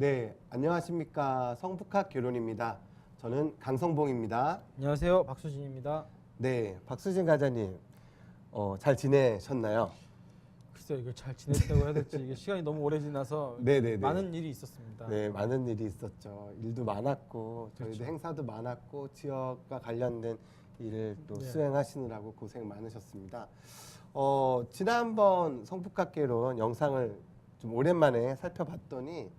네, 안녕하십니까. 성북학 결혼입니다. 저는 강성봉입니다. 안녕하세요, 박수진입니다. 네, 박수진 과장님, 잘 지내셨나요? 글쎄요, 이걸 잘 지냈다고 해야 될지 이게 시간이 너무 오래 지나서 네네네. 많은 일이 있었습니다. 네, 많은 일이 있었죠. 일도 많았고, 저희도 그렇죠. 행사도 많았고, 지역과 관련된 일을 또 네. 수행하시느라고 고생 많으셨습니다. 지난번 성북학 결혼 영상을 좀 오랜만에 살펴봤더니,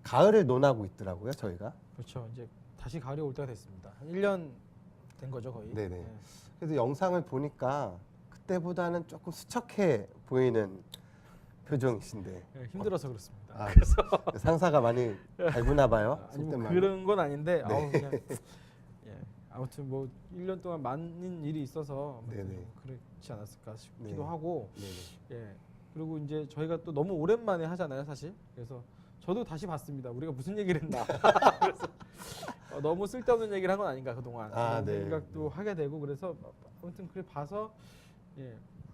가을을 논하고 있더라고요, 저희가. 그렇죠. 이제 다시 가을이 올 때가 됐습니다. 한 1년 된 거죠, 거의. 네네. 그래서 영상을 보니까 그때보다는 조금 수척해 보이는 표정이신데 네, 힘들어서 그렇습니다. 아, 그래서 상사가 많이 달구나 봐요. 아니 뭐 속된 말로. 그런 건 아닌데 네. 그냥 아무튼 뭐 1년 동안 많은 일이 있어서 아무튼 네네. 그렇지 않았을까 싶기도 네. 하고 네네. 예. 그리고 이제 저희가 또 너무 오랜만에 하잖아요, 사실. 그래서 저도 다시 봤습니다. 우리가 무슨 얘기를 했나. 그래서 너무 쓸데없는 얘기를 한 건 아닌가 그동안 아, 그런 네. 생각도 하게 되고 그래서 아무튼 그래 봐서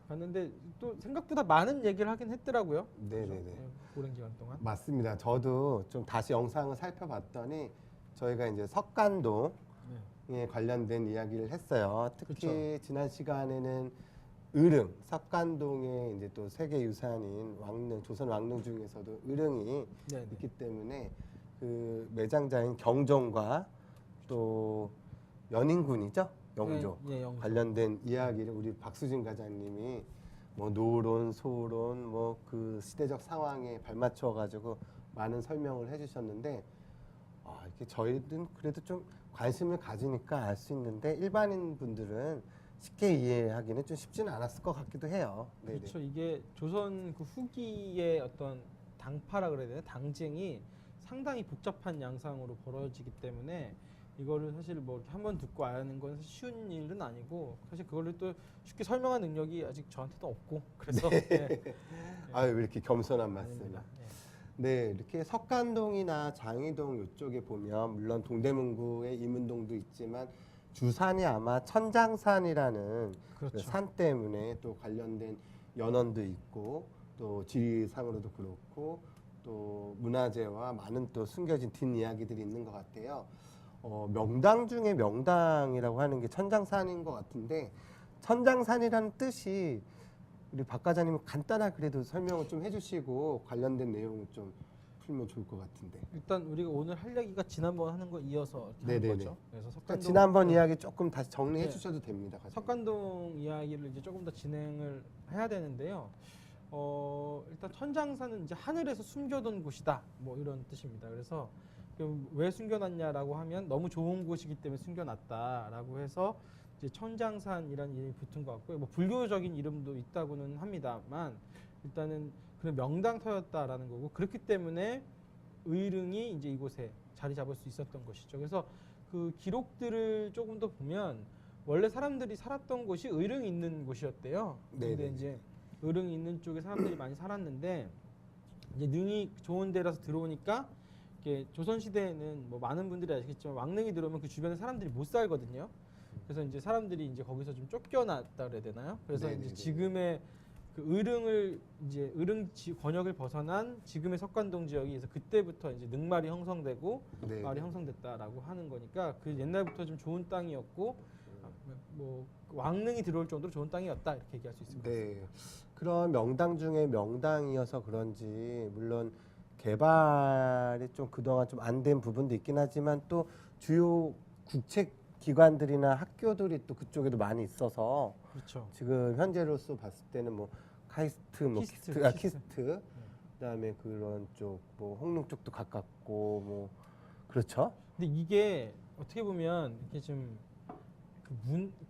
봤는데 또 생각보다 많은 얘기를 하긴 했더라고요. 네네네. 그죠? 오랜 기간 동안. 맞습니다. 저도 좀 다시 영상을 살펴봤더니 저희가 이제 석간동에 관련된 이야기를 했어요. 특히 그렇죠. 지난 시간에는 의릉, 석간동에 이제 또 세계 유산인 왕릉, 조선 왕릉 중에서도 의릉이 네네. 있기 때문에 그 매장자인 경종과 또 연인군이죠, 영조 영조. 관련된 이야기를 우리 박수진 과장님이 뭐 노론, 소론, 뭐 그 시대적 상황에 발맞춰 가지고 많은 설명을 해주셨는데 이렇게 저희는 그래도 좀 관심을 가지니까 알 수 있는데 일반인 분들은 쉽게 이해하기는 좀 쉽지는 않았을 것 같기도 해요. 네네. 그렇죠. 이게 조선 그 후기의 어떤 당파라 그래야 되나 당쟁이 상당히 복잡한 양상으로 벌어지기 때문에 이거를 사실 뭐 한 번 듣고 아는 건 사실 쉬운 일은 아니고 사실 그거를 또 쉽게 설명할 능력이 아직 저한테도 없고 그래서 아유, 왜 이렇게 겸손한 말씀을. 아닙니다. 네, 이렇게 석간동이나 장이동 이쪽에 보면 물론 동대문구의 이문동도 있지만 주산이 아마 천장산이라는 그렇죠. 그산 때문에 또 관련된 연원도 있고 또 지리상으로도 그렇고 또 문화재와 많은 또 숨겨진 뒷이야기들이 있는 것 같아요. 명당 중에 명당이라고 하는 게 천장산인 것 같은데 천장산이라는 뜻이 우리 박 과장님 간단하게 그래도 설명을 좀 해주시고 관련된 내용을 좀 풀면 좋을 것 같은데. 일단 우리가 오늘 할 얘기가 지난번 하는 거 이어서 이렇게 하는 네네네. 거죠. 그래서 그러니까 지난번 네. 이야기 조금 다시 정리해 네. 주셔도 됩니다. 과장님. 석간동 이야기를 이제 조금 더 진행을 해야 되는데요. 일단 천장산은 이제 하늘에서 숨겨둔 곳이다. 뭐 이런 뜻입니다. 그래서 그럼 왜 숨겨놨냐라고 하면 너무 좋은 곳이기 때문에 숨겨놨다라고 해서 이제 천장산이라는 이름이 붙은 것 같고요. 뭐 불교적인 이름도 있다고는 합니다만 일단은 그런 명당터였다라는 거고 그렇기 때문에 의릉이 이제 이곳에 자리 잡을 수 있었던 것이죠. 그래서 그 기록들을 조금 더 보면 원래 사람들이 살았던 곳이 의릉이 있는 곳이었대요. 근데 네네. 이제 의릉이 있는 쪽에 사람들이 많이 살았는데 이제 능이 좋은 데라서 들어오니까 이게 조선 시대에는 뭐 많은 분들이 아시겠지만 왕릉이 들어오면 그 주변에 사람들이 못 살거든요. 그래서 이제 사람들이 이제 거기서 좀 쫓겨났다 그래야 되나요? 그래서 네네네. 이제 지금의 그 의릉을 이제 권역을 벗어난 지금의 석간동 지역이 그래서 그때부터 이제 능말이 형성되고 네. 마을이 형성됐다라고 하는 거니까 그 옛날부터 좀 좋은 땅이었고 뭐 왕릉이 들어올 정도로 좋은 땅이었다 이렇게 얘기할 수 있을 것 같습니다. 네. 그런 명당 중에 명당이어서 그런지 물론 개발이 좀 그동안 좀 안 된 부분도 있긴 하지만 또 주요 국책 기관들이나 학교들이 또 그쪽에도 많이 있어서 그렇죠. 지금 현재로서 봤을 때는 뭐 카이스트, 뭐 키스트, 키스트, 키스트. 키스트, 그다음에 그런 쪽 뭐 홍릉 쪽도 가깝고 뭐 그렇죠. 근데 이게 어떻게 보면 이게 좀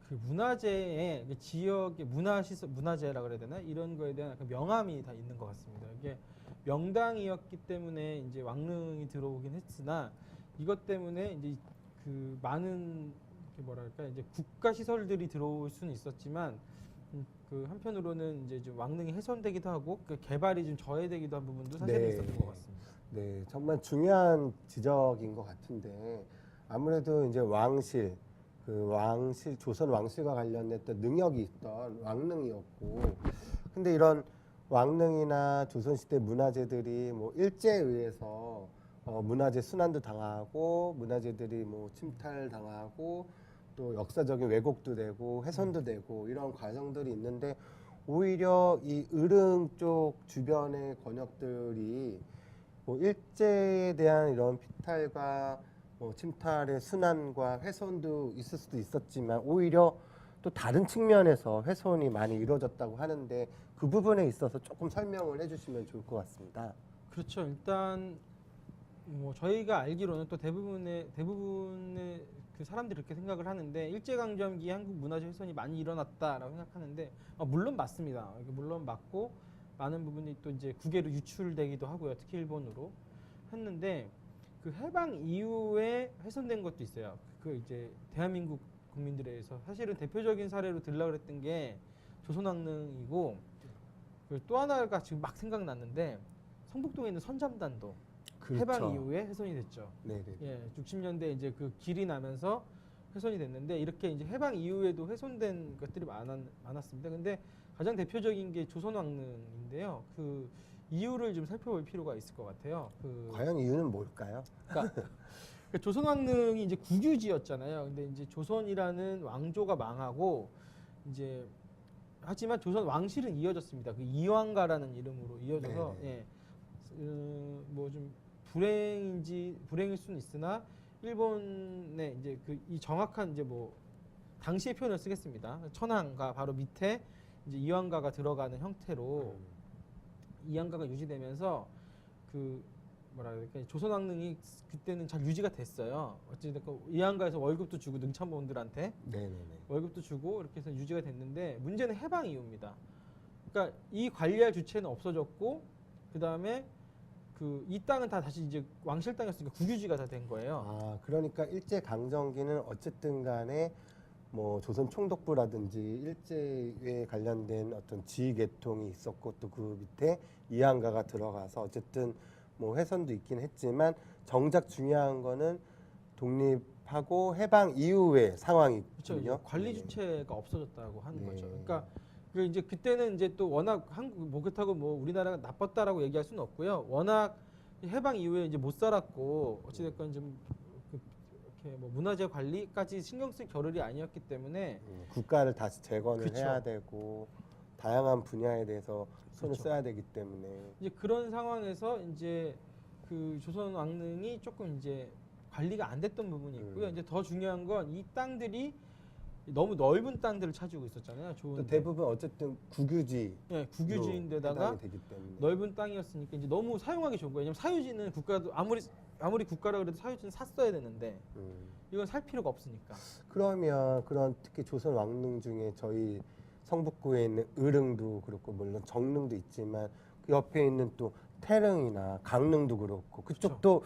그 문화재의 그 지역의 문화재라 그래야 되나 이런 거에 대한 약간 명암이 다 있는 것 같습니다. 이게 명당이었기 때문에 이제 왕릉이 들어오긴 했으나 이것 때문에 이제 그 많은 뭐랄까 이제 국가 시설들이 들어올 수는 있었지만 그 한편으로는 이제 좀 왕릉이 훼손되기도 하고 그 개발이 좀 저해되기도 한 부분도 사실은 네. 있었던 것 같습니다. 네, 정말 중요한 지적인 것 같은데 아무래도 이제 왕실, 조선 왕실과 관련했던 능력이 있던 왕릉이었고, 근데 이런 왕릉이나 조선시대 문화재들이 뭐 일제에 의해서 문화재 순환도 당하고 문화재들이 뭐 침탈당하고 또 역사적인 왜곡도 되고 훼손도 되고 이런 과정들이 있는데 오히려 이 으릉 쪽 주변의 권역들이 뭐 일제에 대한 이런 피탈과 뭐 침탈의 순환과 훼손도 있을 수도 있었지만 오히려 또 다른 측면에서 훼손이 많이 이루어졌다고 하는데 그 부분에 있어서 조금 설명을 해주시면 좋을 것 같습니다. 그렇죠. 일단 뭐 저희가 알기로는 또 대부분의 그 사람들이 그렇게 생각을 하는데 일제강점기 한국 문화재 훼손이 많이 일어났다라고 생각하는데 물론 맞습니다. 이게 물론 맞고 많은 부분이 또 이제 국외로 유출되기도 하고요. 특히 일본으로 했는데 그 해방 이후에 훼손된 것도 있어요. 그 이제 대한민국 국민들에 의해서 사실은 대표적인 사례로 들라 그랬던 게 조선왕릉이고 또 하나가 지금 막 생각났는데 성북동에 있는 선잠단도 그렇죠. 해방 이후에 훼손이 됐죠. 네네. 예, 60년대 이제 그 길이 나면서 훼손이 됐는데 이렇게 이제 해방 이후에도 훼손된 것들이 많았습니다. 근데 가장 대표적인 게 조선왕릉인데요. 그 이유를 좀 살펴볼 필요가 있을 것 같아요. 과연 이유는 뭘까요? 그러니까 조선왕릉이 이제 국유지였잖아요. 근데 이제 조선이라는 왕조가 망하고 이제 하지만 조선 왕실은 이어졌습니다. 그 이왕가라는 이름으로 이어져서 예, 뭐 좀 불행일 수는 있으나 일본의 이제 그 이 정확한 이제 뭐 당시의 표현을 쓰겠습니다. 천황가 바로 밑에 이제 이왕가가 들어가는 형태로 이왕가가 유지되면서 그 뭐라 그럴까 조선왕릉이 그때는 잘 유지가 됐어요. 어찌됐건 이항가에서 월급도 주고 능참원들한테 네네네. 월급도 주고 이렇게 해서 유지가 됐는데 문제는 해방 이후입니다. 그러니까 이 관리할 주체는 없어졌고 그 다음에 그 이 땅은 다 다시 이제 왕실 땅이었으니까 국유지가 다 된 거예요. 아 그러니까 일제 강점기는 어쨌든 간에 뭐 조선 총독부라든지 일제에 관련된 어떤 지휘 계통이 있었고 또 그 밑에 이항가가 들어가서 어쨌든 뭐 훼손도 있긴 했지만 정작 중요한 거는 독립하고 해방 이후의 상황이거든요. 그렇죠. 관리 네. 주체가 없어졌다고 하는 네. 거죠. 그러니까 그 이제 그때는 이제 또 워낙 한국 뭐 그렇다고 뭐 우리나라가 나빴다라고 얘기할 수는 없고요. 워낙 해방 이후에 이제 못 살았고 어찌됐건 좀 이렇게 뭐 문화재 관리까지 신경 쓸 겨를이 아니었기 때문에 국가를 다시 재건을 그쵸. 해야 되고 다양한 분야에 대해서 손을 그쵸. 써야 되기 때문에 이제 그런 상황에서 이제 그 조선 왕릉이 조금 이제 관리가 안 됐던 부분이 있고요. 이제 더 중요한 건 이 땅들이 너무 넓은 땅들을 차지하고 있었잖아요. 또 좋은 대부분 어쨌든 국유지 예, 국유지인데다가 되기 때문에 넓은 땅이었으니까 이제 너무 사용하기 좋은 거예요. 왜냐면 사유지는 국가도 아무리 국가라 그래도 사유지는 샀어야 되는데 이건 살 필요가 없으니까. 그러면 그런 특히 조선 왕릉 중에 저희 성북구에 있는 으릉도 그렇고 물론 정릉도 있지만 그 옆에 있는 또 태릉이나 강릉도 그렇고 그쪽도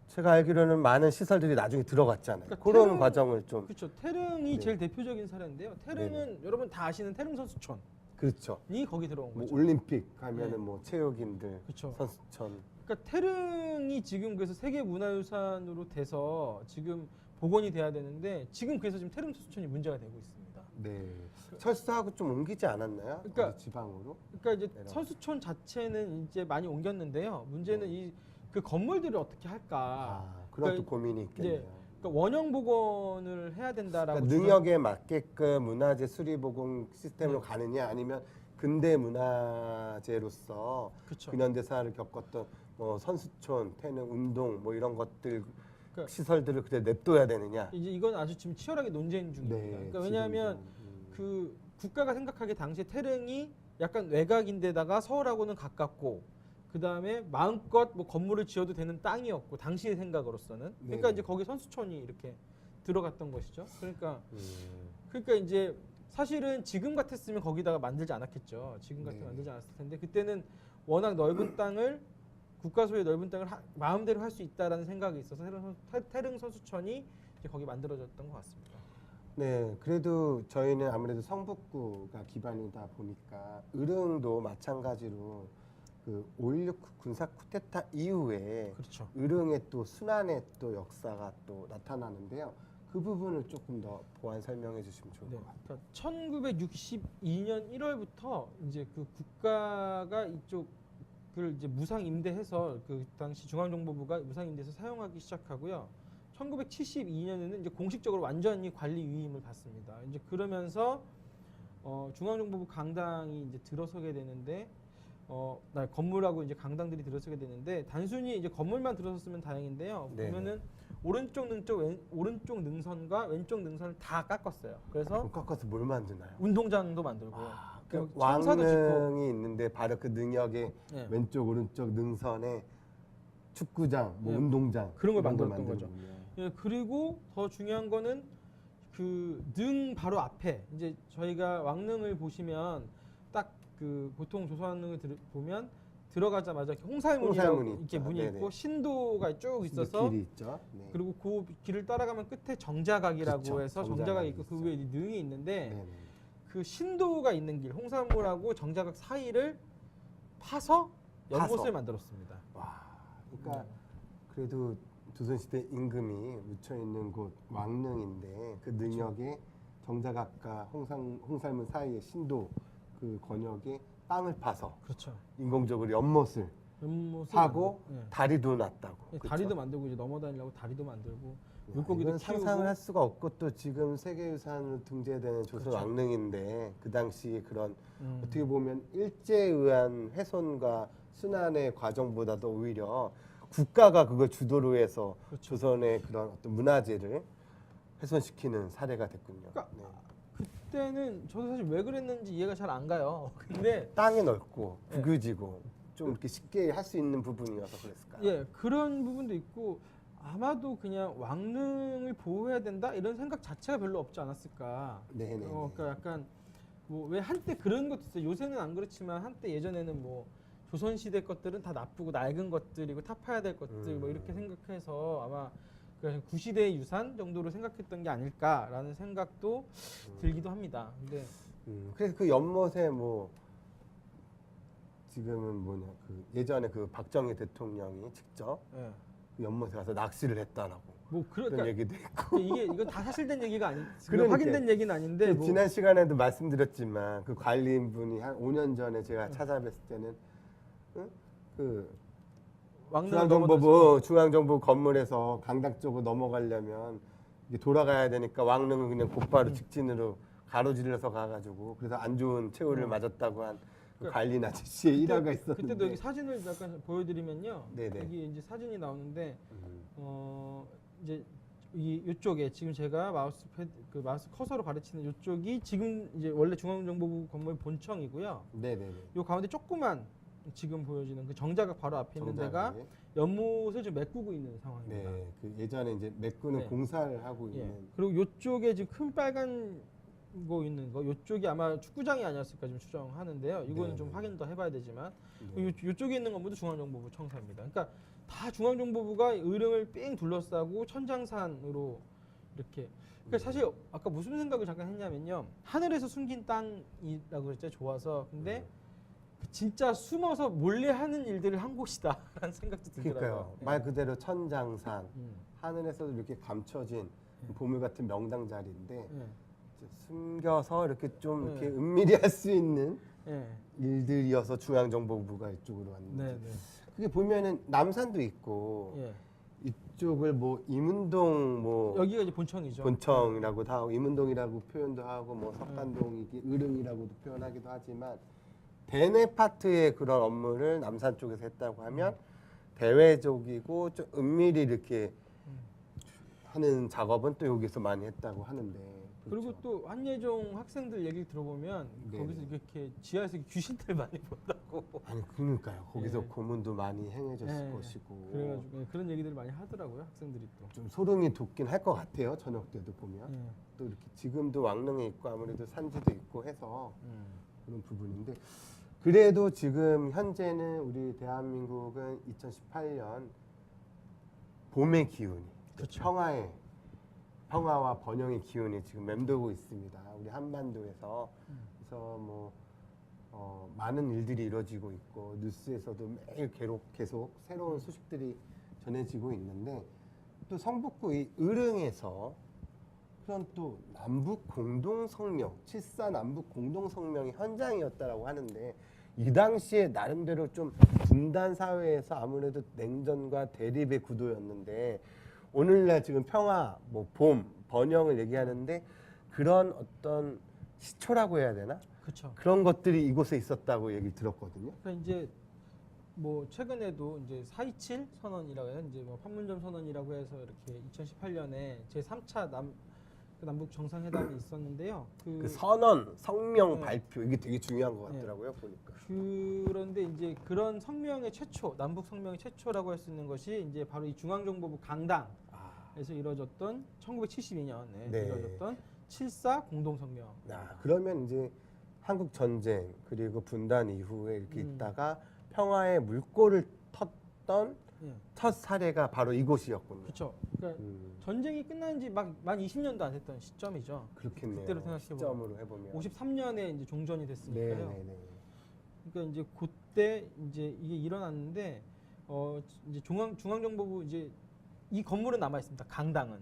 제가 알기로는 많은 시설들이 나중에 들어갔잖아요. 그러니까 그런 태릉- 과정을 좀 그렇죠. 태릉이 네. 제일 대표적인 사례인데요. 태릉은 여러분 다 아시는 태릉 선수촌이 그렇죠. 거기 들어온 뭐 거죠. 올림픽 하면은 네. 뭐 체육인들 그렇죠. 선수촌 그러니까 태릉이 지금 그래서 세계 문화유산으로 돼서 지금 복원이 돼야 되는데 지금 그래서 지금 태릉 선수촌이 문제가 되고 있습니다. 네 철수하고 좀 옮기지 않았나요? 그러니까- 어디 지방으로? 그러니까 이제 내려가. 선수촌 자체는 이제 많이 옮겼는데요. 문제는 이 그 건물들을 어떻게 할까? 그런 그러니까 또 고민이 있겠네요. 그러니까 원형 복원을 해야 된다라고 그러니까 능력에 맞게끔 문화재 수리 보공 시스템으로 가느냐 아니면 근대 문화재로서 그렇죠. 근현대사를 겪었던 뭐 선수촌, 태릉, 운동 뭐 이런 것들 그러니까 시설들을 그때 냅둬야 되느냐. 이제 이건 아주 지금 치열하게 논쟁 중입니다. 그러니까 왜냐하면 그 국가가 생각하기에 당시에 태릉이 약간 외곽인데다가 서울하고는 가깝고 그 다음에 마음껏 뭐 건물을 지어도 되는 땅이었고 당시의 생각으로서는 그러니까 네. 이제 거기 선수촌이 이렇게 들어갔던 것이죠. 그러니까 이제 사실은 지금 같았으면 거기다가 만들지 않았겠죠. 지금 같으면 네. 만들지 않았을 텐데 그때는 워낙 넓은 땅을 국가 소유의 넓은 땅을 마음대로 할 수 있다라는 생각이 있어서 태릉 선수촌이 이제 거기 만들어졌던 것 같습니다. 네, 그래도 저희는 아무래도 성북구가 기반이다 보니까 으릉도 마찬가지로 그 5.16 군사 쿠데타 이후에 그렇죠. 으릉의 또 순환의 또 역사가 또 나타나는데요. 그 부분을 조금 더 보완 설명해 주시면 좋을 것 같아요. 그러니까 1962년 1월부터 이제 그 국가가 이쪽 그걸 이제 무상 임대해서 그 당시 중앙정보부가 무상 임대해서 사용하기 시작하고요. 1972년에는 이제 공식적으로 완전히 관리 위임을 받습니다. 이제 그러면서 중앙정보부 강당이 이제 들어서게 되는데 건물하고 이제 강당들이 들어서게 되는데 단순히 이제 건물만 들어섰으면 다행인데요. 네. 보면은 오른쪽 능선과 왼쪽 능선을 다 깎았어요. 그래서 깎아서 뭘 만드나요? 운동장도 만들고 그 청사도 짓고 왕릉이 있는데 바로 그 능역의 예. 왼쪽 오른쪽 능선에 축구장, 뭐 예. 운동장 그런 걸 이런 만들었던 거죠. 만드는군요. 예, 그리고 더 중요한 거는 그 능 바로 앞에 이제 저희가 왕릉을 보시면 딱 그 보통 조선왕릉을 보면 들어가자마자 이렇게 홍살문이라고 홍살문이 이렇게 있죠. 문이 네네. 있고 신도가 쭉 있어서 길이 있죠. 네. 그리고 그 길을 따라가면 끝에 정자각이라고 그쵸, 해서 정자각이 정자각이 있고 그 있어요. 위에 능이 있는데 네네. 그 신도가 있는 길 홍살문하고 정자각 사이를 파서 연못을 파서. 만들었습니다. 와, 그러니까 그래도 조선시대 임금이 묻혀 있는 곳 왕릉인데 그 능역에 정자각과 홍살문 사이의 신도 그 권역에 땅을 파서 그렇죠. 인공적으로 연못을 연못을 하고 만들고, 예. 다리도 놨다고. 예, 그쵸? 다리도 만들고 이제 넘어다니려고 다리도 만들고 야, 물고기도 이건 키우고 상상을 할 수가 없고 또 지금 세계유산으로 등재되는 조선 그렇죠. 왕릉인데 그 당시 그런 음. 어떻게 보면 일제에 의한 훼손과 순환의 과정보다도 오히려 국가가 그걸 주도로 해서 그렇죠. 조선의 그런 어떤 문화재를 훼손시키는 사례가 됐군요. 그러니까 네. 그때는 저도 사실 왜 그랬는지 이해가 잘 안 가요. 근데 땅이 넓고 예. 부교지고 좀 이렇게 쉽게 할 수 있는 부분이어서 그랬을까요? 예 그런 부분도 있고 아마도 그냥 왕릉을 보호해야 된다 이런 생각 자체가 별로 없지 않았을까. 네네. 그러니까 약간 뭐 왜 한때 그런 것도 있어요. 요새는 안 그렇지만 한때 예전에는 뭐 조선시대 것들은 다 나쁘고 낡은 것들이고 타파해야 될 것들 뭐 이렇게 생각해서 아마 그 구시대의 유산 정도로 생각했던 게 아닐까라는 생각도 들기도 합니다. 근데 그래서 그 연못에 뭐 지금은 뭐냐 그 예전에 그 박정희 대통령이 직접 예. 그 연못에 가서 낚시를 했다라고 뭐 그런 그러니까 얘기도 있고 이건 다 사실된 얘기가 아니 그러니까. 확인된 얘기는 아닌데 뭐 지난 시간에도 말씀드렸지만 그 관리인분이 한 5년 전에 제가 찾아뵀을 때는 그 왕릉을 넘어서 중앙정보부 건물에서 강당 쪽으로 넘어가려면 이게 돌아가야 되니까 왕릉은 그냥 곧바로 직진으로 가로질러서 가가지고 그래서 안 좋은 최후를 맞았다고 한 그 그러니까 관리인 아저씨의 일화가 있었는데 그때도 여기 사진을 잠깐 보여드리면요. 네네. 여기 이제 사진이 나오는데 음. 이제 이쪽에 지금 제가 마우스 커서로 가르치는 이쪽이 지금 이제 원래 중앙정보부 건물 본청이고요. 네네네. 요 가운데 조그만 지금 보여지는 그 정자각 바로 앞에 있는 데가 정자각에. 연못을 지금 메꾸고 있는 상황입니다. 네, 그 예전에 이제 메꾸는 네. 공사를 하고 예. 있는 그리고 요쪽에 지금 큰 빨간 거 있는 거 요쪽이 아마 축구장이 아니었을까 지금 추정하는데요. 이거는 네, 좀 네. 확인 더 해봐야 되지만 네. 요쪽에 있는 건물도 중앙정보부 청사입니다. 그러니까 다 중앙정보부가 의령을 삥 둘러싸고 천장산으로 이렇게. 그러니까 사실 아까 무슨 생각을 잠깐 했냐면요. 하늘에서 숨긴 땅이라고 그랬죠. 좋아서. 근데 진짜 숨어서 몰래 하는 일들을 한 곳이다라는 생각도 들더라고요. 그러니까요. 예. 말 그대로 천장산 음. 하늘에서도 이렇게 감춰진 보물 같은 명당 자리인데 예. 이제 숨겨서 이렇게 좀 네. 이렇게 은밀히 할 수 있는 예. 일들이어서 중앙정보부가 이쪽으로 왔는데 네, 네. 그게 보면은 남산도 있고 예. 이쪽을 뭐 임은동 뭐 여기가 이제 본청이죠. 본청이라고도 하고 임은동이라고 표현도 하고 뭐 석간동이 의릉이라고도 표현하기도 하지만 대내 파트의 그런 업무를 남산 쪽에서 했다고 하면 대외적이고 좀 은밀히 이렇게 하는 작업은 또 여기서 많이 했다고 하는데 그리고 그렇죠. 또 한예종 학생들 얘기를 들어보면 네. 거기서 이렇게 지하에서 귀신들 많이 본다고. 아니 그러니까요. 거기서 예. 고문도 많이 행해졌을 예. 것이고 그래가지고 그런 얘기들을 많이 하더라고요 학생들이 또. 좀 소름이 돋긴 할 것 같아요. 저녁 때도 보면 예. 또 이렇게 지금도 왕릉에 있고 아무래도 산지도 있고 해서 그런 부분인데 그래도 지금 현재는 우리 대한민국은 2018년 봄의 기운이 그렇죠. 평화와 번영의 기운이 지금 맴돌고 있습니다. 우리 한반도에서 그래서 뭐 많은 일들이 이루어지고 있고 뉴스에서도 매일 계속 새로운 소식들이 전해지고 있는데 또 성북구 이 의릉에서 그런 또 남북 공동 성명 7.4 남북 공동 성명이 현장이었다라고 하는데 이 당시에 나름대로 좀 분단 사회에서 아무래도 냉전과 대립의 구도였는데 오늘날 지금 평화, 뭐 봄, 번영을 얘기하는데 그런 어떤 시초라고 해야 되나? 그렇죠. 그런 것들이 이곳에 있었다고 얘기 들었거든요. 그러니까 이제 뭐 최근에도 이제 4.27 선언이라고 해요. 이제 뭐 판문점 선언이라고 해서 이렇게 2018년에 제 3차 남북 정상회담이 있었는데요. 그 선언, 성명 네. 발표 이게 되게 중요한 것 같더라고요 보니까. 그런데 이제 그런 성명의 최초, 남북 성명의 최초라고 할 수 있는 것이 이제 바로 이 중앙정보부 강당에서 이루어졌던 1972년에 네. 이루어졌던 7.4 공동성명. 그러면 이제 한국 전쟁 그리고 분단 이후에 이렇게 음. 있다가 평화의 물꼬를 텄던 예. 첫 사례가 바로 이곳이었군요. 그렇죠. 그러니까 음, 전쟁이 끝난 지 막 만 20년도 안 됐던 시점이죠. 그렇겠네요. 그때로 생각해보면. 시점으로 해보면. 53년에 이제 종전이 됐으니까요. 네네네. 그러니까 이제 그때 이제 이게 일어났는데 이제 중앙정보부 이제 이 건물은 남아 있습니다. 강당은.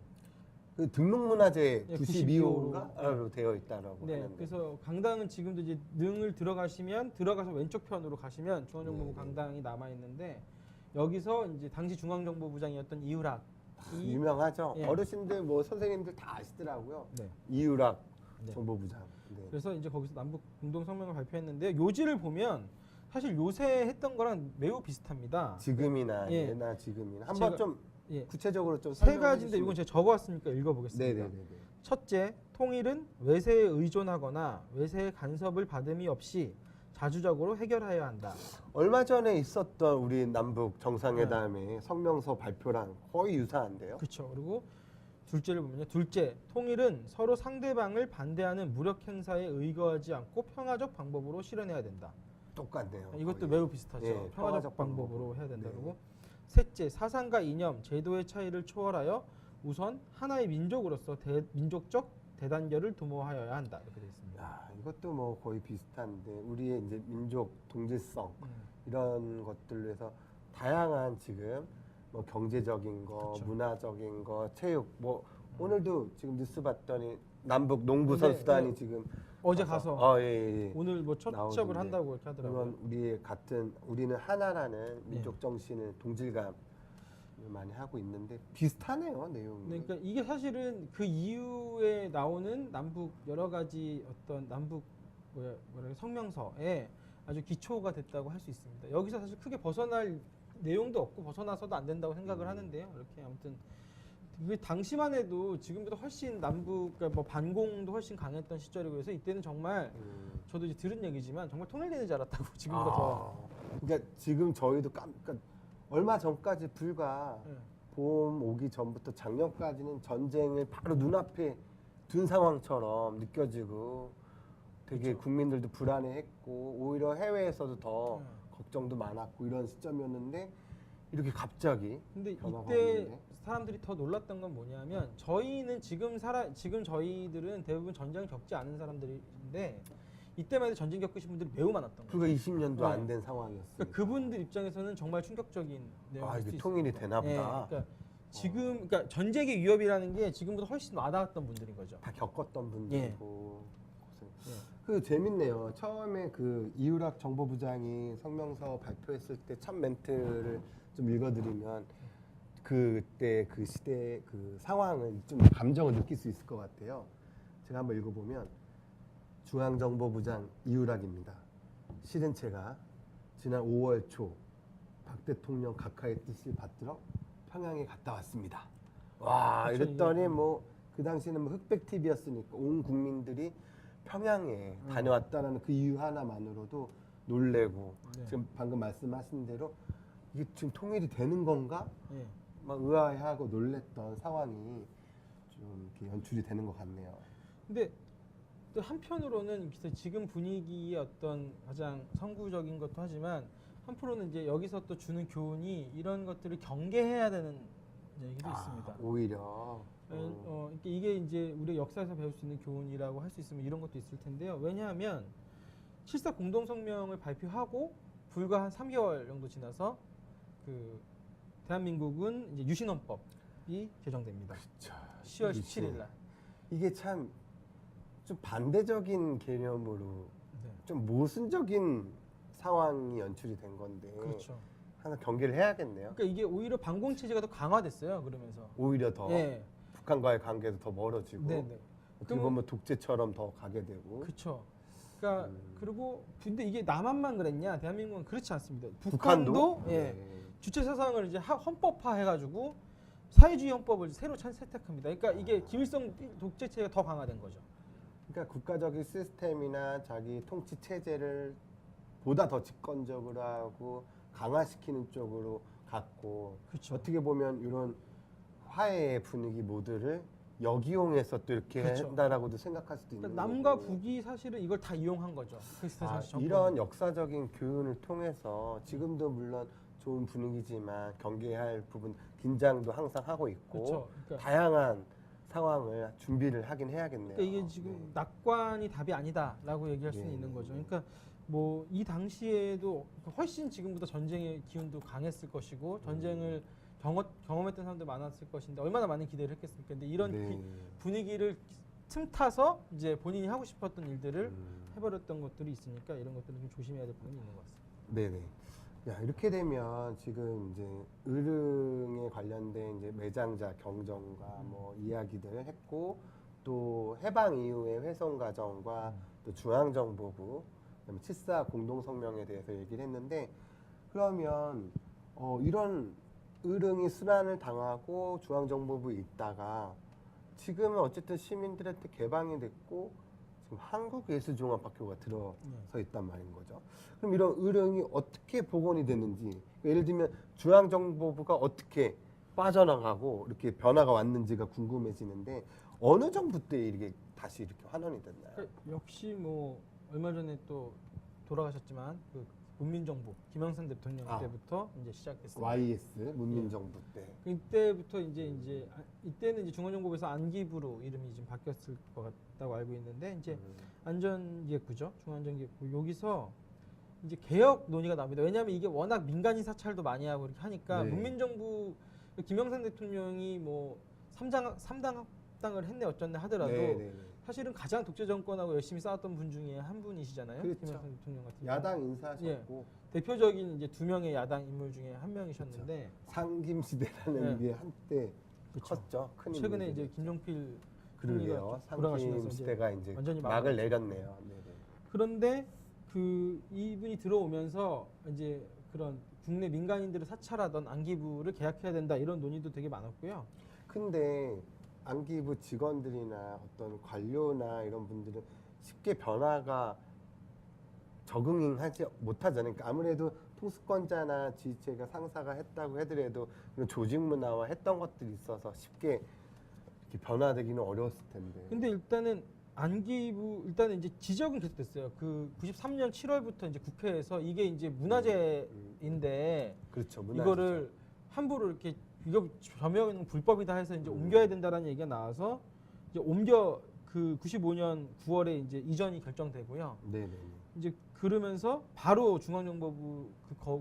그 등록문화재 네, 92호인가로 되어 있다라고 네. 하는데. 그래서 강당은 지금도 이제 능을 들어가서 왼쪽 편으로 가시면 중앙정보부 네. 강당이 남아 있는데 여기서 이제 당시 중앙정보부장이었던 이우락이 유명하죠. 예. 어르신들 뭐 선생님들 다 아시더라고요. 네. 이유락 네. 정보부장. 네. 그래서 이제 거기서 남북 공동 성명을 발표했는데 요지를 보면 사실 요새 했던 거랑 매우 비슷합니다. 지금이나 예. 예나 지금이나 제가- 한번 좀 예. 구체적으로 좀 세 설명해 가지인데 주시면. 이건 제가 적어왔으니까 읽어보겠습니다. 네네네. 첫째, 통일은 외세에 의존하거나 외세의 간섭을 받음이 없이 자주적으로 해결해야 한다. 얼마 전에 있었던 우리 남북 정상회담의 성명서 발표랑 거의 유사한데요. 그렇죠. 그리고 둘째를 보면요. 둘째, 통일은 서로 상대방을 반대하는 무력 행사에 의거하지 않고 평화적 방법으로 실현해야 된다. 똑같네요. 이것도 거의. 매우 비슷하죠. 예, 평화적 평화적 방법으로 방법으로. 해야 된다. 네. 그리고 셋째, 사상과 이념, 제도의 차이를 초월하여 우선 하나의 민족으로서 민족적 대단결을 도모하여야 한다. 이렇게 되어 있습니다. 야, 이것도 뭐 거의 비슷한데 우리의 이제 민족 동질성 음. 이런 것들로 해서 다양한 지금 뭐 경제적인 거, 그쵸. 문화적인 거, 체육 뭐 오늘도 지금 뉴스 봤더니 남북 농구 네, 선수단이 네. 지금 어제 가서 예, 예. 오늘 뭐 첫 나오던데. 시합을 한다고 이렇게 하더라고요. 물론 우리의 같은 우리는 하나라는 민족 정신을 동질감을 많이 하고 있는데 비슷하네요 내용이. 네, 그러니까 이게 사실은 그 이후에 나오는 남북 여러 가지 어떤 남북 뭐라 성명서에 아주 기초가 됐다고 할 수 있습니다. 여기서 사실 크게 벗어날 내용도 없고 벗어나서도 안 된다고 생각을 하는데요. 이렇게 아무튼 그 당시만 해도 지금보다 훨씬 남북 그러니까 뭐 반공도 훨씬 강했던 시절이고 해서 이때는 정말 저도 이제 들은 얘기지만 정말 통일되는 줄 알았다고 지금보다 더. 그러니까 지금 저희도 그러니까 얼마 전까지 불과 예. 봄 오기 전부터 작년까지는 전쟁을 바로 눈앞에 둔 상황처럼 느껴지고 되게 그쵸. 국민들도 불안해했고 오히려 해외에서도 더 예. 걱정도 많았고 이런 시점이었는데 이렇게 갑자기 근데 변화가 이때 왔는데. 사람들이 더 놀랐던 건 뭐냐면 저희는 지금 저희들은 대부분 전쟁을 겪지 않은 사람들인데 이때만 해도 전쟁 겪으신 분들이 매우 많았던 거예요. 불과 20년도 네. 안 된 상황이었어요. 그러니까 그분들 입장에서는 정말 충격적인 내용일 수 이게 있습니다. 통일이 되나 보다. 예, 그러니까 지금 그러니까 전쟁의 위협이라는 게 지금보다 훨씬 와닿았던 분들인 거죠. 다 겪었던 분들이고 고생. 예. 그 재밌네요. 처음에 그 이우락 정보부장이 성명서 발표했을 때 첫 멘트를 좀 읽어드리면 그때 그 시대 그 상황을 좀 감정을 느낄 수 있을 것 같아요. 제가 한번 읽어보면 중앙정보부장 이우락입니다. 실은 제가 지난 5월 초 박 대통령 각하의 뜻을 받들어 평양에 갔다 왔습니다. 와 그쵸, 이랬더니 이게. 뭐 그 당시에는 뭐 흑백 TV였으니까 온 국민들이 평양에 다녀왔다는 그 이유 하나만으로도 놀래고 네. 지금 방금 말씀하신 대로 이게 지금 통일이 되는 건가? 예. 막 의아해하고 놀랬던 상황이 좀 이렇게 연출이 되는 것 같네요. 근데 또 한편으로는 그래서 지금 분위기의 어떤 가장 선구적인 것도 하지만 한편으로는 이제 여기서 또 주는 교훈이 이런 것들을 경계해야 되는 얘기도 있습니다. 오히려 이게 이제 우리 역사에서 배울 수 있는 교훈이라고 할 수 있으면 이런 것도 있을 텐데요. 왜냐하면 7.4 공동성명을 발표하고 불과 한 3개월 정도 지나서 그 대한민국은 이제 유신헌법이 개정됩니다. 10월 17일 날. 이게 참 좀 반대적인 개념으로 네. 좀 모순적인 상황이 연출이 된 건데 그렇죠. 항상 경계를 해야겠네요. 그러니까 이게 오히려 반공 체제가 더 강화됐어요. 그러면서. 오히려 더 예. 북한과의 관계도 더 멀어지고 네네. 어떻게 보면 독재처럼 더 가게 되고. 그렇죠. 그러니까 그리고 근데 이게 남한만 그랬냐? 대한민국은 그렇지 않습니다. 북한도? 북한도 예. 네. 주체 사상을 이제 헌법화 해가지고 사회주의 헌법을 새로 채택합니다. 그러니까 이게 김일성 독재 체제가 더 강화된 거죠. 그러니까 국가적인 시스템이나 자기 통치 체제를 보다 더 집권적으로 하고 강화시키는 쪽으로 갔고 그렇죠. 어떻게 보면 이런 화해의 분위기 모드를 역이용해서 또 이렇게 그렇죠. 한다라고도 생각할 수도 있는 그러니까 남과 거고. 북이 사실은 이걸 다 이용한 거죠. 크리스탈 아, 정권. 이런 역사적인 교훈을 통해서 지금도 물론 좋은 분위기지만 경계할 부분 긴장도 항상 하고 있고 그렇죠. 그러니까, 다양한 상황을 준비를 하긴 해야겠네요. 그러니까 이게 지금 낙관이 답이 아니다라고 얘기할 수는 네. 있는 거죠. 그러니까 뭐 이 당시에도 훨씬 지금보다 전쟁의 기운도 강했을 것이고 전쟁을 경험했던 사람도 많았을 것인데 얼마나 많은 기대를 했겠습니까? 근데 이런 네. 분위기를 틈타서 이제 본인이 하고 싶었던 일들을 해버렸던 것들이 있으니까 이런 것들은 좀 조심해야 될 부분이 있는 것 같습니다. 네네. 야, 이렇게 되면 지금 이제 의릉에 관련된 이제 매장자 경정과 뭐 이야기들을 했고 또 해방 이후의 훼손 과정과 또 중앙정보부 그다음에 7.4 공동성명에 대해서 얘기를 했는데 그러면 이런 의릉이 순환을 당하고 중앙정보부에 있다가 지금은 어쨌든 시민들한테 개방이 됐고 지금 한국예술종합학교가 들어서 있단 말인 거죠. 그럼 이런 의릉이 어떻게 복원이 되는지 예를 들면 중앙정보부가 어떻게 빠져나가고 이렇게 변화가 왔는지가 궁금해지는데 어느 정부 때 이게 다시 이렇게 환원이 됐나요? 그러니까 역시 뭐 얼마 전에 또 돌아가셨지만 그 문민정부 김영삼 대통령 때부터 이제 시작했습니다. YS 문민정부 때. 이때부터 이제 이때는 이제 중앙정보부에서 안기부로 이름이 좀 바뀌었을 것 같다고 알고 있는데 이제 안전기획부죠. 중앙안전기획부 여기서 이제 개혁 논의가 나옵니다. 왜냐하면 이게 워낙 민간인 사찰도 많이 하고 이렇게 하니까 네. 문민정부 김영삼 대통령이 뭐 3당 합당을 했네 어쩐네 하더라도 네. 사실은 가장 독재 정권하고 열심히 싸웠던 분 중에 한 분이시잖아요. 그렇죠. 김영삼 대통령 같은 야당 인사하셨고 대표적인 이제 2명의 야당 인물 중에 한 명이셨는데 상김시대라는 네. 게 한때 그쵸. 컸죠. 큰 최근에 인물들이. 이제 김종필 그러게요. 총리가 돌아가시면서 상김시대가 이제 완전히 막을 내렸네요. 네네. 그런데 그 이분이 들어오면서 이제 그런 국내 민간인들을 사찰하던 안기부를 개혁해야 된다 이런 논의도 되게 많았고요. 근데 안기부 직원들이나 어떤 관료나 이런 분들은 쉽게 변화가 적응하지 못하잖아요. 그러니까 아무래도 통수권자나 지휘체가 상사가 했다고 하더라도 그런 조직 문화와 했던 것들이 있어서 쉽게 이렇게 변화되기는 어려웠을 텐데. 근데 일단은 일단은 이제 지적은 계속됐어요. 그 93년 7월부터 이제 국회에서 이게 이제 문화재인데 그렇죠. 문화재죠. 이거를 함부로 이렇게 이거 점유는 불법이다 해서 이제 옮겨야 된다라는 얘기가 나와서 이제 그 95년 9월에 이제 이전이 결정되고요. 네네. 이제 그러면서 바로 중앙정보부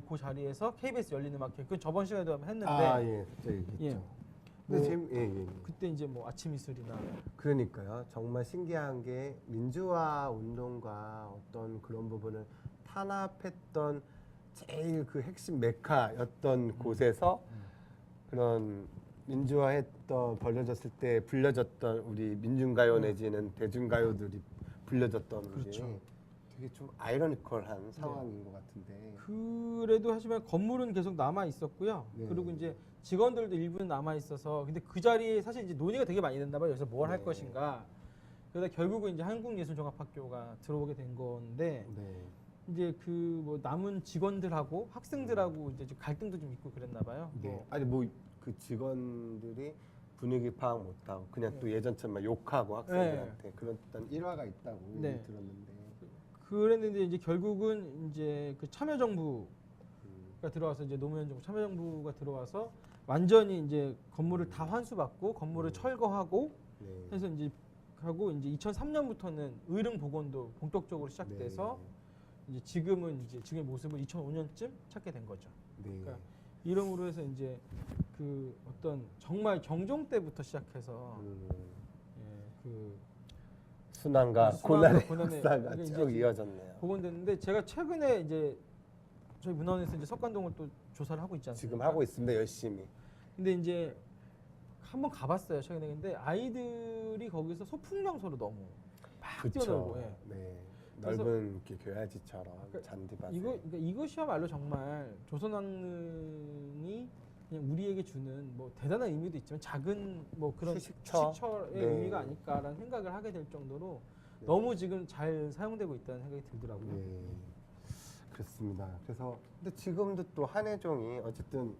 그 자리에서 KBS 열린 음악회 그 저번 시간에도 한번 했는데 예, 그때 얘기했죠. 예. 근데 뭐 예. 그때 이제 뭐 아침 이슬이나 그러니까요. 정말 신기한 게 민주화 운동과 어떤 그런 부분을 탄압했던 제일 그 핵심 메카였던 곳에서 그런 민주화했던 벌려졌을 때 불려졌던 우리 민중가요 내지는 대중가요들이 불려졌던 그렇죠. 게 되게 좀 아이러니컬한 상황인 것 같은데. 그래도 하지만 건물은 계속 남아 있었고요. 네. 그리고 이제 직원들도 일부는 남아 있어서 근데 그 자리에 사실 이제 논의가 되게 많이 된다 봐요. 여기서 뭘 할 네. 것인가. 그러다 결국은 이제 한국예술종합학교가 들어오게 된 건데 네. 이제 그 뭐 남은 직원들하고 학생들하고 이제 좀 갈등도 좀 있고 그랬나 봐요. 네. 아니 뭐 그 직원들이 분위기 파악 못하고 그냥 또 예전처럼 막 욕하고 학생들한테 그런 어떤 일화가 있다고 네. 얘기 들었는데. 그랬는데 이제 결국은 이제 그 참여정부가 들어와서 이제 노무현 정부 참여정부가 들어와서 완전히 이제 건물을 다 환수받고 건물을 철거하고 네. 해서 이제 하고 이제 2003년부터는 의릉 복원도 본격적으로 시작돼서 이제 지금은 이제 지금의 모습을 2005년쯤 찾게 된 거죠. 네. 그러니까 이름으로 해서 이제 그 어떤 정말 정종 때부터 시작해서 그 순환과 순환과 고난의 고난의 역사가 이게 쭉 이제 이어졌네요. 복원됐는데 제가 최근에 이제 저희 문화원에서 이제 석관동을 또 조사를 하고 있지 않습니까? 지금 하고 있습니다. 열심히. 근데 이제 한번 가봤어요 최근에. 근데 아이들이 거기서 소풍명소로 너무 막 뛰어놀고. 예. 네. 그래서 넓은 이렇게 교야지처럼 잔디밭에. 그러니까 이것이야말로 정말 조선왕릉이 그냥 우리에게 주는 뭐 대단한 의미도 있지만 작은 뭐 그런 휴식처의 네. 의미가 아닐까라는 생각을 하게 될 정도로 네. 너무 지금 잘 사용되고 있다는 생각이 들더라고요. 네. 그렇습니다. 그래서 근데 지금도 또 한해종이 어쨌든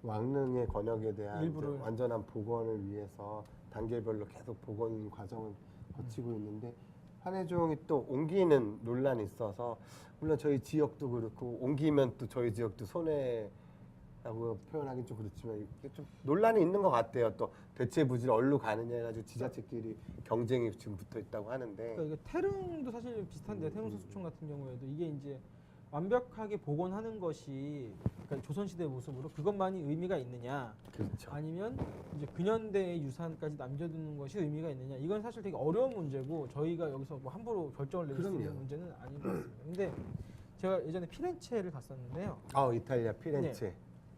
왕릉의 권역에 대한 일부를. 이제 완전한 복원을 위해서 단계별로 계속 복원 과정을 거치고 있는데 한해종이 또 옮기는 논란이 있어서 물론 저희 지역도 그렇고 옮기면 또 저희 지역도 손해라고 표현하기는 좀 그렇지만 이게 좀 논란이 있는 것 같아요. 또 대체 부지를 어디로 가느냐 해가지고 지자체끼리 경쟁이 지금 붙어 있다고 하는데 그러니까 이게 태릉도 사실 비슷한데 태릉서수촌 같은 경우에도 이게 이제 완벽하게 복원하는 것이 그러니까 조선시대 모습으로 그것만이 의미가 있느냐 그렇죠. 아니면 이제 근현대의 유산까지 남겨두는 것이 의미가 있느냐 이건 사실 되게 어려운 문제고 저희가 여기서 뭐 함부로 결정을 내릴 수 있는 그럼요. 문제는 아닌 것 같습니다. 근데 제가 예전에 피렌체를 갔었는데요. 이탈리아 피렌체.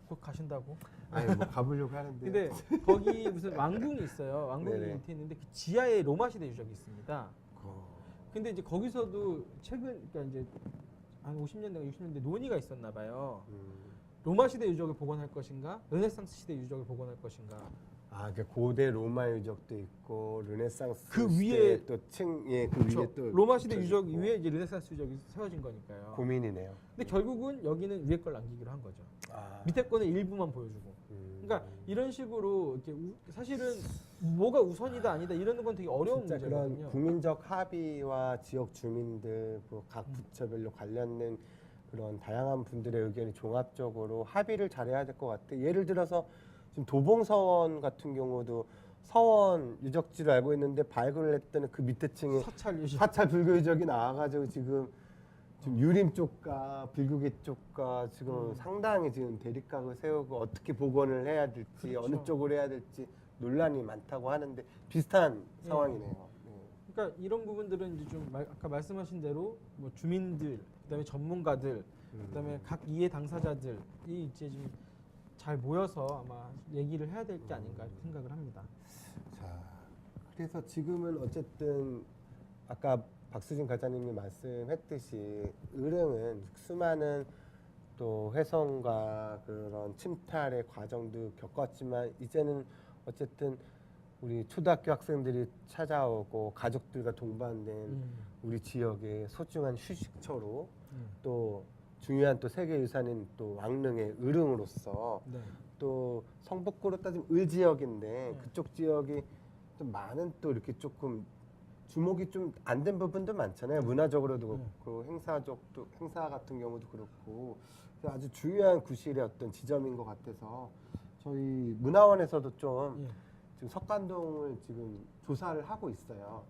곧 가신다고? 아니 뭐 가보려고 하는데. 근데 거기 무슨 왕궁이 있어요. 왕궁이 네네. 밑에 있는데 그 지하에 로마 시대 유적이 있습니다. 어, 근데 이제 거기서도 최근 그러니까 이제 한 50년대, 60년대 논의가 있었나 봐요. 로마 시대 유적을 복원할 것인가, 르네상스 시대 유적을 복원할 것인가. 그 고대 로마 유적도 있고 르네상스 그 시대 위에 또 층에 그 그렇죠. 위에 또 로마 시대 붙어 유적 있고. 위에 이제 르네상스 유적이 세워진 거니까요. 고민이네요. 근데 결국은 여기는 위에 걸 남기기로 한 거죠. 아, 밑에 거는 일부만 보여주고. 음. 그러니까 이런 식으로 이렇게 사실은 뭐가 우선이다 아니다 이런 건 되게 어려운 진짜 문제거든요. 그런 국민적 합의와 지역 주민들 뭐 각 부처별로 관련된 그런 다양한 분들의 의견이 종합적으로 합의를 잘해야 될 것 같아. 예를 들어서 지금 도봉서원 같은 경우도 서원 유적지로 알고 있는데 발굴을 했더니 그 밑에 층에 사찰 유적. 사찰 불교 유적이 나와가지고 지금 유림 쪽과 불교계 쪽과 지금 상당히 지금 대립각을 세우고 어떻게 복원을 해야 될지 그렇죠. 어느 쪽으로 해야 될지 논란이 많다고 하는데 비슷한 예. 상황이네요. 네. 그러니까 이런 부분들은 이제 좀 아까 말씀하신 대로 뭐 주민들, 그다음에 전문가들, 그다음에 각 이해 당사자들이 이제 좀 잘 모여서 아마 얘기를 해야 될 게 아닌가 생각을 합니다. 자, 그래서 지금은 어쨌든 아까 박수진 과장님이 말씀했듯이 의령은 수많은 또 훼손과 그런 침탈의 과정도 겪었지만 이제는 어쨌든 우리 초등학교 학생들이 찾아오고 가족들과 동반된 우리 지역의 소중한 휴식처로 또 중요한 또 세계유산인 또 왕릉의 의릉으로서 네. 또 성북구로 따지면 을 지역인데 그쪽 지역이 좀 많은 또 이렇게 조금 주목이 좀 안 된 부분도 많잖아요. 문화적으로도 그렇고 행사 같은 경우도 그렇고 그래서 아주 중요한 구실의 어떤 지점인 것 같아서 저희 문화원에서도 좀 예. 지금 석관동을 지금 조사를 하고 있어요.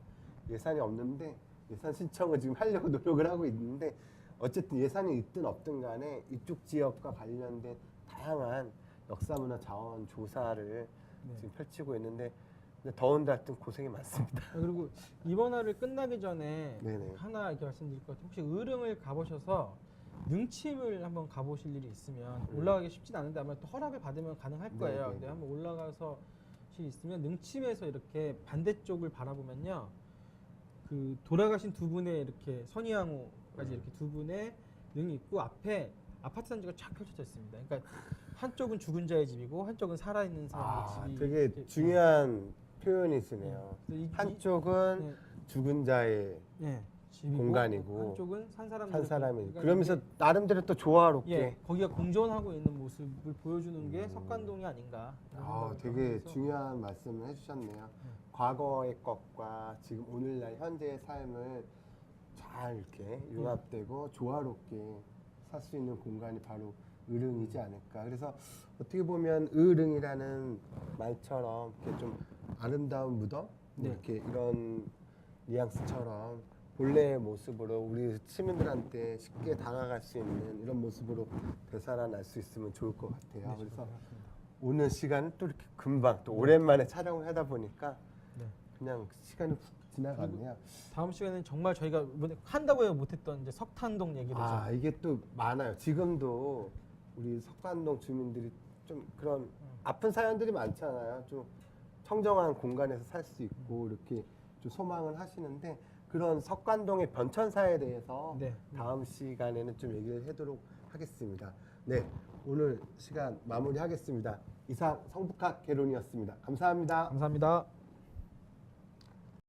예산이 없는데 예산 신청을 지금 하려고 노력을 하고 있는데 어쨌든 예산이 있든 없든 간에 이쪽 지역과 관련된 다양한 역사문화 자원 조사를 지금 펼치고 있는데 근데 더운데 하여튼 고생이 많습니다. 그리고 이번 화를 끝나기 전에 네네. 하나 이렇게 말씀드릴 것 같아요. 혹시 의릉을 가보셔서 능침을 한번 가보실 일이 있으면 올라가기 쉽진 않은데 아마 또 허락을 받으면 가능할 거예요. 네네. 근데 한번 올라가서 있으면 능침에서 이렇게 반대쪽을 바라보면요, 그 돌아가신 두 분의 이렇게 선희양호까지 이렇게 두 분의 능이 있고 앞에 아파트 단지가 쫙 펼쳐져 있습니다. 그러니까 한쪽은 죽은 자의 집이고 한쪽은 살아있는 사람의 집이 되게 이렇게 중요한 표현이시네요. 그래서 한쪽은 네. 죽은 자의 집이고 공간이고 한쪽은 산 사람들 한 사람이 그러니까 그러면서 이게, 나름대로 또 조화롭게 예, 거기가 공존하고 있는 모습을 보여주는 게 석관동이 아닌가. 되게 중요한 말씀을 해주셨네요. 과거의 것과 지금 오늘날 현재의 삶을 잘 이렇게 융합되고 조화롭게 살 수 있는 공간이 바로 의릉이지 않을까. 그래서 어떻게 보면 의릉이라는 말처럼 이렇게 좀 아름다운 무덤 네. 이렇게 이런 뉘앙스처럼 본래의 모습으로 우리 시민들한테 쉽게 다가갈 수 있는 이런 모습으로 되살아날 수 있으면 좋을 것 같아요. 그래서 오늘 시간은 또 이렇게 금방 또 오랜만에 촬영을 하다 보니까 네. 그냥 시간이 훅 지나갔네요. 다음 시간에는 정말 저희가 한다고 해서 못했던 이제 석탄동 얘기를 아, 이게 또 많아요. 지금도 우리 석관동 주민들이 좀 그런 아픈 사연들이 많잖아요. 좀 청정한 공간에서 살 수 있고 이렇게 좀 소망을 하시는데 그런 석관동의 변천사에 대해서 네. 다음 시간에는 좀 얘기를 하도록 하겠습니다. 네, 오늘 시간 마무리하겠습니다. 이상 성북학 개론이었습니다. 감사합니다. 감사합니다.